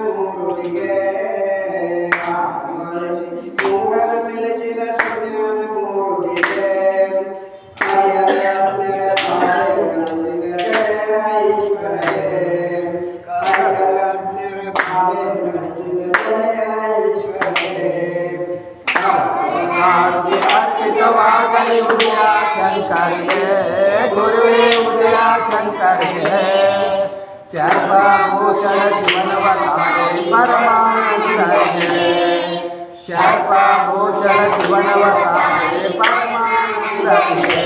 ಮೂರುತಿಗೆ ಮೂಗಲು ತಿಳಿಸಿದ ಸುಜ್ಞಾನ ಮೂರುತಿಗೆ ಶಂಕರಿಗೆ ಗುರುವೇ ಉದಯ ಶಂಕರಿಗೆ ಸರ್ವಭೂಷಣ ಶಿವನವತಾರಿ ಪರಮಾನಂದರಿಗೆ ಸರ್ವಭೂಷಣ ಶಿವನವತಾರಿ ಪರಮಾನಂದರಿಗೆ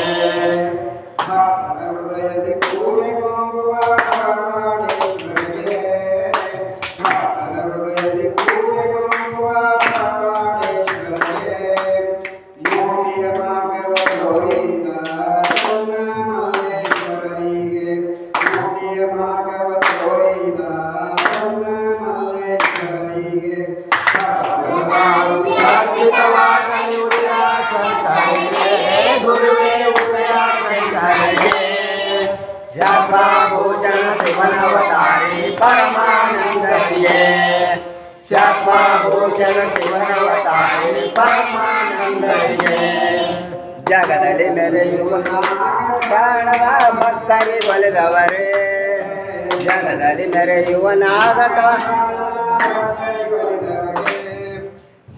ಹೃದಯದಿ ಕೂಡಿಕೊಂಬುವ ಪ್ರಾಣೇಶ್ವರಿಗೆ ಹೃದಯದಿ ಕೂಡಿಕೊಂಬುವ ಪ್ರಾಣೇಶ್ವರಿಗೆ ಯೋಗಿಯ ಮಾರ್ಗವ ತೋರಿದ ಮಲ್ಲೇಶ್ವರನಿಗೆ ಯೋಗಿಯ ಮಾರ್ಗವ ತೋರಿದ ಮಲ್ಲೇಶ್ವರನಿಗೆ ಗುರುವೇ ಉದಯ ಶಂಕರಿಗೆ ಸರ್ವಭೂಷಣ ಶಿವನವತಾರಿ ಪರಮಾನಂದರಿಗೆ ಸರ್ವಭೂಷಣ ಶಿವನವತಾರಿ ಪರಮಾನಂದರಿಗೆ ಜಗದಲ್ಲಿ ಮೆರೆಯುವ ಕಾಣದ ಭಕ್ತರಿ ಒಲಿದವರೇ ಜಗದಲ್ಲಿ ಮೆರೆಯುವ ನಾಗಟ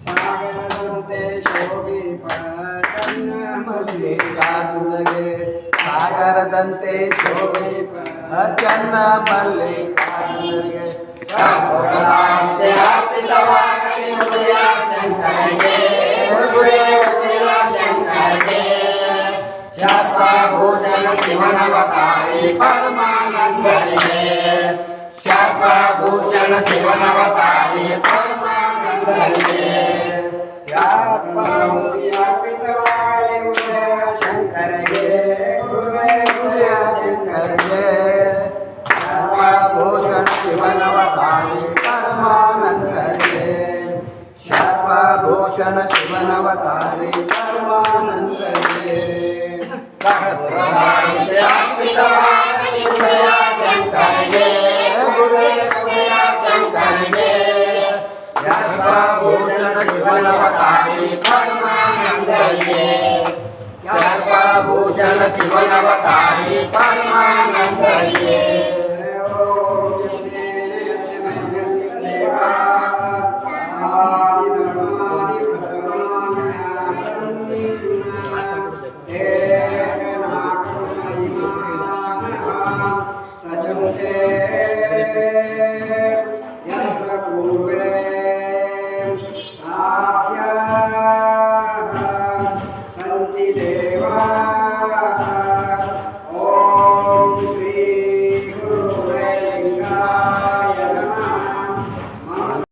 ಸಾಗರದಂತೆ ಶೋಭಿಪ ಮಲ್ಲಿಕಾರ್ಜುನಗೆ ಸಾಗರದಂತೆ ಶೋಭಿಪ ಚನ್ನ ಮಲ್ಲಿಕಾರ್ಜುನಗೆ ಅರ್ಪಿತವಾಗಲಿ ಉದಯ ಶಂಕರಿಗೆ ಗುರುವೇ ಉದಯ ಶಂಕರಿಗೆ ಸರ್ವಭೂಷಣ ಶಿವನವತಾರಿ ಪರಮಾನಂದರಿಗೆ ಸರ್ವಭೂಷಣ ಶಿವನವತಾರಿ ಪರಮಾನಂದರಿಗೆ ಅರ್ಪಿತವಾಗಲಿ ಉದಯ ಶಂಕರಿಗೆ ಗುರುವೇ ಉದಯ ಶಂಕರಿಗೆ ಸರ್ವಭೂಷಣ ಶಿವನವತಾರಿ ಪರಮಾನಂದರಿಗೆ ಸರ್ವಭೂಷಣ ಶಿವನವತಾರಿ ಪರಮಾನಂದರಿಗೆ ಅರ್ಪಿತವಾಗಲಿ ಉದಯ ಶಂಕರಿಗೆ ಗುರುವೇ ಉದಯ ಶಂಕರಿಗೆ ಸರ್ವಭೂಷಣ ಶಿವನವತಾರಿ ಪರಮಾನಂದರಿಗೆ ಸರ್ವಭೂಷಣ ಶಿವನವತಾರಿ ಪರಮಾನಂದರಿಗೆ ಸಂತಿ ದೇವಾ